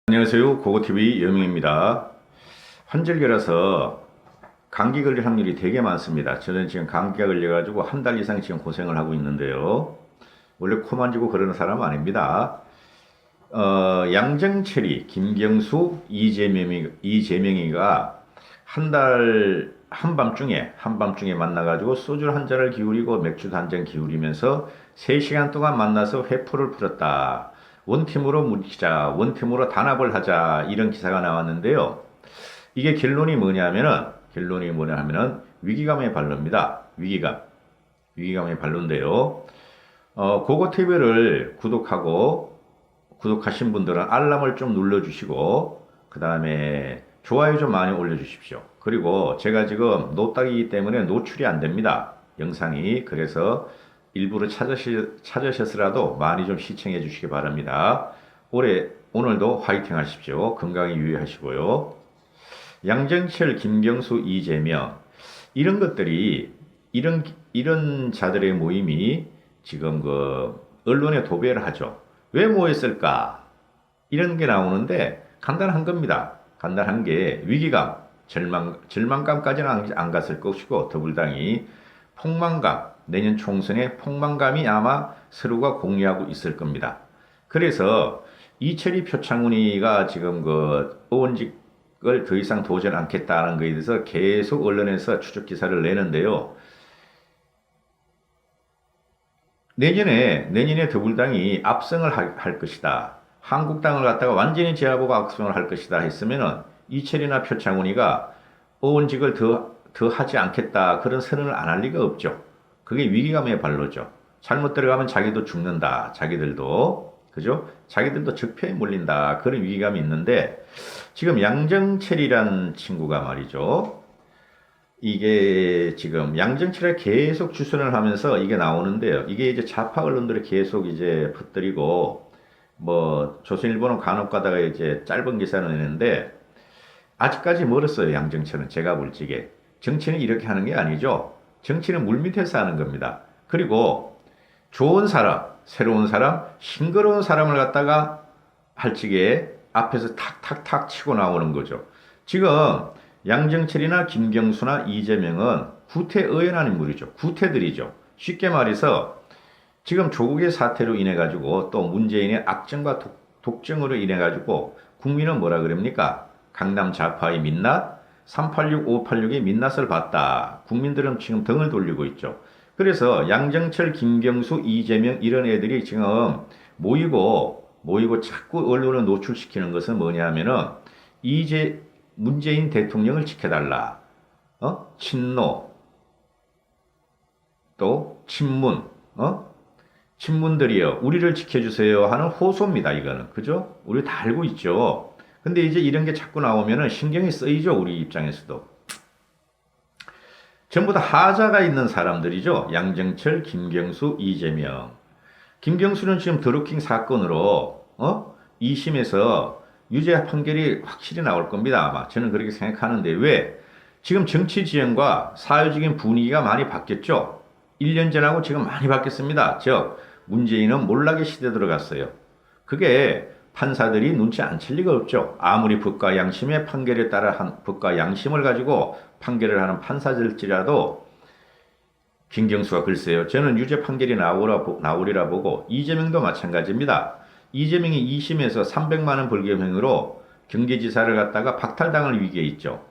안녕하세요. 고고TV 여명입니다. 환절기라서 감기 걸릴 확률이 되게 많습니다. 저는 지금 감기가 걸려가지고 한 달 이상 지금 고생을 하고 있는데요. 원래 코 만지고 그러는 사람 아닙니다. 양정철이, 김경수, 이재명이가 한 달 한밤중에 만나가지고 소주 한 잔을 기울이고 맥주 한 잔 기울이면서 3시간 동안 만나서 회포를 풀었다. 원팀으로 뭉치자, 원팀으로 단합을 하자, 이런 기사가 나왔는데요. 이게 결론이 뭐냐면은 위기감의 반론입니다. 위기감의 반론인데요. 고고TV를 구독하신 분들은 알람을 좀 눌러주시고, 그 다음에 좋아요 좀 많이 올려주십시오. 그리고 제가 지금 노딱이기 때문에 노출이 안 됩니다. 영상이. 그래서 일부러 찾으셨으라도 많이 좀 시청해 주시기 바랍니다. 오늘도 화이팅 하십시오. 건강에 유의하시고요. 양정철, 김경수, 이재명, 이런 것들이, 이런 자들의 모임이 지금 언론에 도배를 하죠. 왜 모였을까? 이런 게 나오는데 간단한 겁니다. 간단한 게 위기감, 절망감까지는 안 갔을 것이고, 더불당이 내년 총선에 폭망감이 아마 서로가 공유하고 있을 겁니다. 그래서 이철이, 표창훈이가 지금 의원직을 더 이상 도전 않겠다는 것에 대해서 계속 언론에서 추적 기사를 내는데요. 내년에 더불당이 압승을 할 것이다. 한국당을 갖다가 완전히 제압하고 압승을 할 것이다 했으면은 이철이나 표창훈이가 의원직을 더 하지 않겠다, 그런 선언을 안 할 리가 없죠. 그게 위기감의 발로죠. 잘못 들어가면 자기도 죽는다. 그죠? 자기들도 적폐에 몰린다. 그런 위기감이 있는데, 지금 양정철이란 친구가 말이죠. 이게 지금 양정철에 계속 주선을 하면서 이게 나오는데요. 이게 이제 좌파 언론들이 계속 이제 퍼뜨리고, 조선일보는 간혹 가다가 이제 짧은 기사를 내는데, 아직까지 멀었어요. 양정철은. 제가 볼 적에. 정치는 이렇게 하는 게 아니죠. 정치는 물밑에서 하는 겁니다. 그리고 좋은 사람, 새로운 사람, 싱그러운 사람을 갖다가 할 적에 앞에서 탁탁탁 치고 나오는 거죠. 지금 양정철이나 김경수나 이재명은 구태의연한 인물이죠. 구태들이죠. 쉽게 말해서 지금 조국의 사태로 인해 가지고, 또 문재인의 악정과 독정으로 인해 가지고 국민은 뭐라 그럽니까? 강남 좌파의 민낯, 386, 586의 민낯을 봤다. 국민들은 지금 등을 돌리고 있죠. 그래서 양정철, 김경수, 이재명, 이런 애들이 지금 모이고 자꾸 언론을 노출시키는 것은 뭐냐면은 문재인 대통령을 지켜달라. 친노, 또 친문, 친문들이요, 우리를 지켜주세요 하는 호소입니다. 이거는. 그죠? 우리 다 알고 있죠. 근데 이제 이런 게 자꾸 나오면은 신경이 쓰이죠. 우리 입장에서도. 전부 다 하자가 있는 사람들이죠. 양정철, 김경수, 이재명. 김경수는 지금 드루킹 사건으로 2심에서 유죄 판결이 확실히 나올 겁니다. 아마 저는 그렇게 생각하는데, 왜? 지금 정치 지형과 사회적인 분위기가 많이 바뀌었죠. 1년 전하고 지금 많이 바뀌었습니다. 즉 문재인은 몰락의 시대에 들어갔어요. 그게 판사들이 눈치 안 챌 리가 없죠. 아무리 법과 양심의 판결에 따라 법과 양심을 가지고 판결을 하는 판사들지라도, 김경수가 글쎄요, 저는 유죄 판결이 나오리라 보고, 이재명도 마찬가지입니다. 이재명이 2심에서 300만 원 벌금형으로 경기지사를 갖다가 박탈당할 위기에 있죠.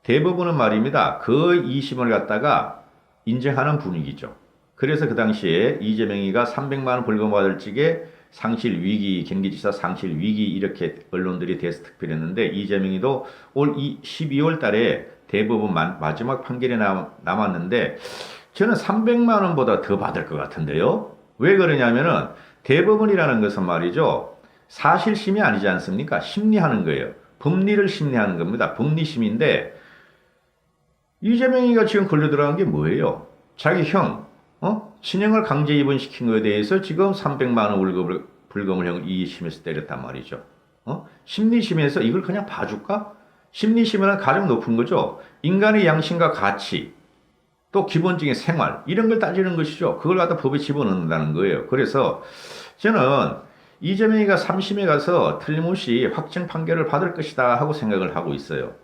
대부분은 말입니다, 그 2심을 갖다가 인정하는 분위기죠. 그래서 그 당시에 이재명이가 300만 원 벌금 받을 적에 상실 위기, 경기지사 상실 위기, 이렇게 언론들이 대스특필했는데, 이재명이도 올 12월 달에 대법원 마지막 판결이 남았는데, 저는 300만 원보다 더 받을 것 같은데요. 왜 그러냐면은 대법원이라는 것은 말이죠, 사실심이 아니지 않습니까? 심리하는 거예요. 법리를 심리하는 겁니다. 법리심인데, 이재명이가 지금 걸려 들어간 게 뭐예요? 자기 형, 친형을 강제 입원시킨 것에 대해서 지금 300만 원 벌금을 형 2심에서 때렸단 말이죠. 심리심에서 이걸 그냥 봐줄까? 심리심은 가장 높은 거죠. 인간의 양심과 가치, 또 기본적인 생활, 이런 걸 따지는 것이죠. 그걸 갖다 법에 집어넣는다는 거예요. 그래서 저는 이재명이가 3심에 가서 틀림없이 확정 판결을 받을 것이다 하고 생각을 하고 있어요.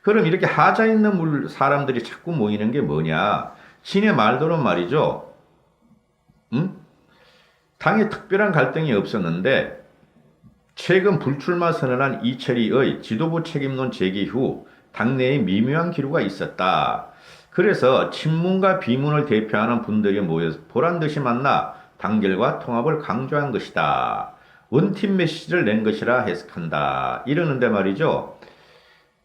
그럼 이렇게 하자 있는 사람들이 자꾸 모이는 게 뭐냐? 신의 말대로 말이죠. 응? 당에 특별한 갈등이 없었는데 최근 불출마 선언한 이철이의 지도부 책임론 제기 후 당내에 미묘한 기류가 있었다. 그래서 친문과 비문을 대표하는 분들이 모여서 보란듯이 만나 단결과 통합을 강조한 것이다. 원팀 메시지를 낸 것이라 해석한다. 이러는데 말이죠.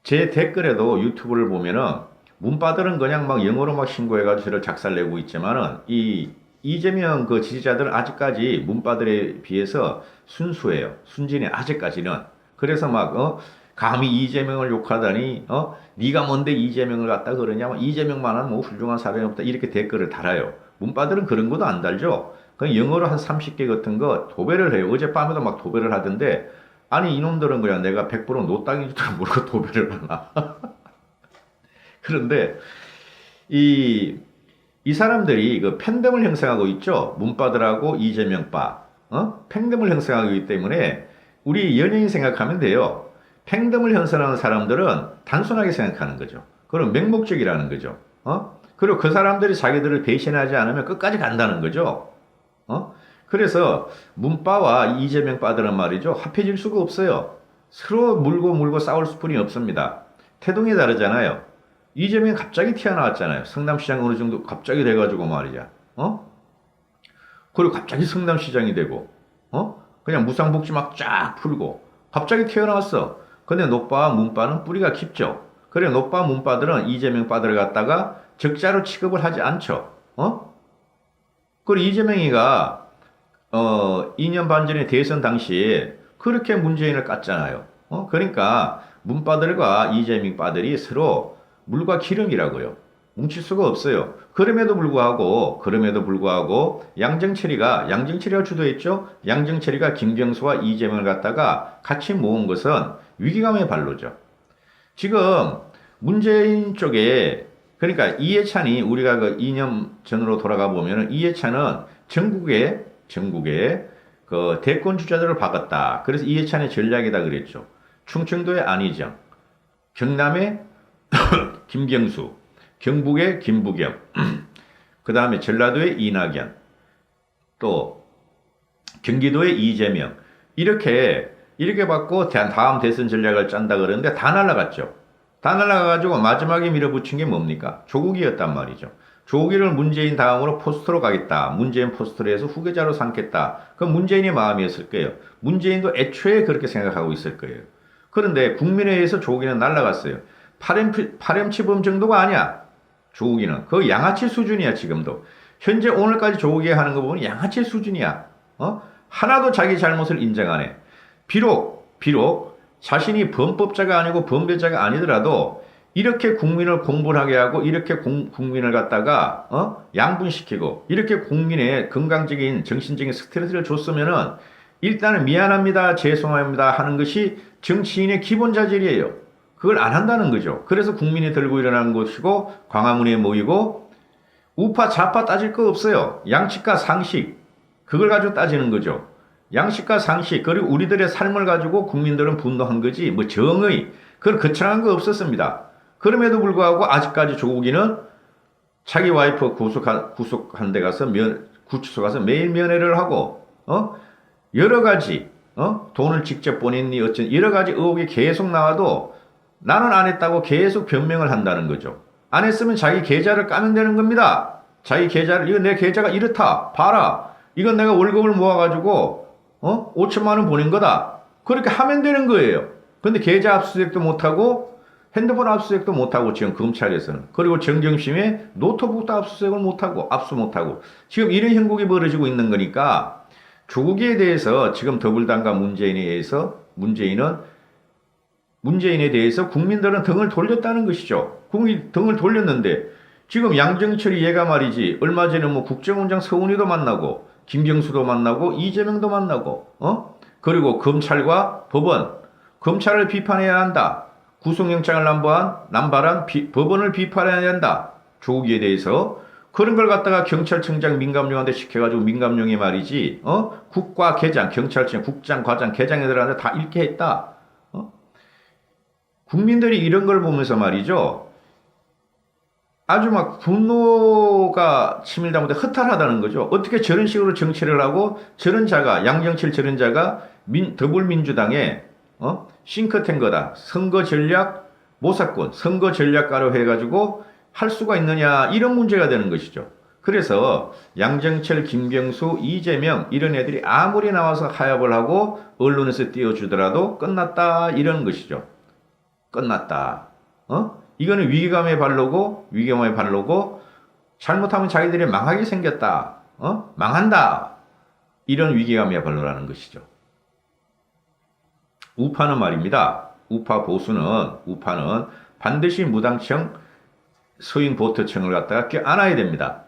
제 댓글에도 유튜브를 보면은 문바들은 그냥 막 영어로 막 신고해가지고 저를 작살내고 있지만은 이 이재명 그 지지자들은 아직까지 문바들에 비해서 순수해요. 순진해 아직까지는. 그래서 막 감히 이재명을 욕하다니 네가 뭔데 이재명을 갖다 그러냐 이재명만한 뭐 훌륭한 사람이 없다 이렇게 댓글을 달아요. 문바들은 그런 것도 안 달죠. 그냥 영어로 한 30개 같은 거 도배를 해요. 어젯밤에도 막 도배를 하던데 아니 이놈들은 그냥 내가 100% 노땅인 줄 모르고 도배를 하나. 그런데 이 사람들이 그 팬덤을 형성하고 있죠. 문바들하고 이재명바. 팬덤을 형성하고 있기 때문에 우리 연예인 생각하면 돼요. 팬덤을 형성하는 사람들은 단순하게 생각하는 거죠. 그럼 맹목적이라는 거죠. 그리고 그 사람들이 자기들을 배신하지 않으면 끝까지 간다는 거죠. 그래서 문바와 이재명 바들은 말이죠. 합해질 수가 없어요. 서로 물고 싸울 수뿐이 없습니다. 태동이 다르잖아요. 이재명이 갑자기 튀어나왔잖아요. 성남시장 어느 정도 갑자기 돼가지고 말이야. 그리고 갑자기 성남시장이 되고, 그냥 무상복지 막 쫙 풀고, 갑자기 튀어나왔어. 근데 노빠와 문바는 뿌리가 깊죠. 그래, 노빠, 문바들은 이재명 바들을 갖다가 적자로 취급을 하지 않죠. 그리고 이재명이가, 2년 반 전에 대선 당시에 그렇게 문재인을 깠잖아요. 그러니까 문바들과 이재명 바들이 서로 물과 기름이라고요. 뭉칠 수가 없어요. 그럼에도 불구하고 양정철이가 주도했죠. 양정철이가 김경수와 이재명을 갖다가 같이 모은 것은 위기감의 발로죠. 지금 문재인 쪽에 그러니까 이해찬이 우리가 그 2년 전으로 돌아가 보면은 이해찬은 전국에 그 대권 주자들을 바꿨다. 그래서 이해찬의 전략이다 그랬죠. 충청도의 안희정, 경남의 김경수, 경북의 김부겸, 그 다음에 전라도의 이낙연, 또 경기도의 이재명 이렇게 받고 다음 대선 전략을 짠다 그러는데 다 날라갔죠. 다 날라가가지고 마지막에 밀어붙인 게 뭡니까? 조국이었단 말이죠. 조국이를 문재인 다음으로 포스트로 가겠다. 문재인 포스트로 해서 후계자로 삼겠다. 그건 문재인의 마음이었을 거예요. 문재인도 애초에 그렇게 생각하고 있을 거예요. 그런데 국민회의에서 조국이는 날라갔어요. 파렴치범 정도가 아니야. 조국이는. 그 양아치 수준이야, 지금도. 현재 오늘까지 조국이 하는 거 보면 양아치 수준이야. 하나도 자기 잘못을 인정 안 해. 비록 자신이 범법자가 아니고 범죄자가 아니더라도 이렇게 국민을 공분하게 하고 이렇게 국민을 갖다가 양분시키고 이렇게 국민의 건강적인 정신적인 스트레스를 줬으면은 일단은 미안합니다, 죄송합니다 하는 것이 정치인의 기본 자질이에요. 그걸 안 한다는 거죠. 그래서 국민이 들고 일어나는 것이고 광화문에 모이고 우파 좌파 따질 거 없어요. 양식과 상식 그걸 가지고 따지는 거죠. 양식과 상식 그리고 우리들의 삶을 가지고 국민들은 분노한 거지 뭐 정의 그걸 거창한 거 없었습니다. 그럼에도 불구하고 아직까지 조국이는 자기 와이프 구속한 데 가서 구치소 가서 매일 면회를 하고 여러 가지 돈을 직접 보냈니 어쩐 여러 가지 의혹이 계속 나와도 나는 안 했다고 계속 변명을 한다는 거죠. 안 했으면 자기 계좌를 까면 되는 겁니다. 자기 계좌를 이거 내 계좌가 이렇다 봐라 이건 내가 월급을 모아가지고 5천만 원 보낸 거다 그렇게 하면 되는 거예요. 근데 계좌 압수수색도 못하고 핸드폰 압수수색도 못하고 지금 검찰에서는 그리고 정경심에 노트북도 압수수색을 못하고 압수 못하고 지금 이런 형국이 벌어지고 있는 거니까 조국에 대해서 지금 더불당과 문재인에 대해서 국민들은 등을 돌렸다는 것이죠. 국민이 등을 돌렸는데 지금 양정철이 얘가 말이지 얼마 전에 뭐 국정원장 서훈이도 만나고 김경수도 만나고 이재명도 만나고 그리고 검찰과 법원 검찰을 비판해야 한다. 구속영장을 남발한 법원을 비판해야 한다. 조국에 대해서 그런 걸 갖다가 경찰청장 민감용한테 시켜가지고 민감용이 말이지, 국과 계장, 경찰청, 국장, 과장, 계장 애들한테 다 읽게 했다. 국민들이 이런 걸 보면서 말이죠. 아주 막 분노가 치밀다 못해 허탈하다는 거죠. 어떻게 저런 식으로 정치를 하고 저런 자가, 양정칠 저런 자가 더불민주당의 싱크탱크다. 선거 전략 모사꾼, 선거 전략가로 해가지고 할 수가 있느냐, 이런 문제가 되는 것이죠. 그래서 양정철, 김경수, 이재명 이런 애들이 아무리 나와서 하야를 하고 언론에서 띄워주더라도 끝났다, 이런 것이죠. 끝났다. 이거는 위기감에 발로고 잘못하면 자기들이 망하게 생겼다. 망한다. 이런 위기감에 발로라는 것이죠. 우파는 말입니다. 우파는 반드시 무당청, 서인보트청을 갖다가 껴안아야 됩니다.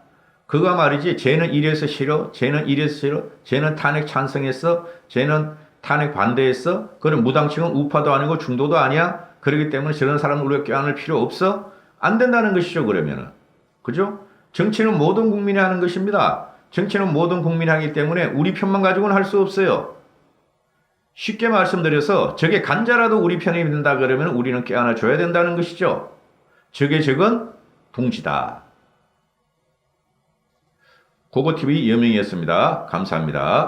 그가 말이지, 쟤는 이래서 싫어, 쟤는 이래서 싫어, 쟤는 탄핵 찬성했어, 쟤는 탄핵 반대했어. 그럼 무당청은 우파도 아니고 중도도 아니야. 그렇기 때문에 저런 사람을 우리가 껴안을 필요 없어? 안 된다는 것이죠, 그러면은. 그죠? 정치는 모든 국민이 하는 것입니다. 정치는 모든 국민이 하기 때문에 우리 편만 가지고는 할 수 없어요. 쉽게 말씀드려서 저게 간자라도 우리 편이 된다 그러면 우리는 껴안아 줘야 된다는 것이죠. 적은 동지다. 고고TV 여명이었습니다. 감사합니다.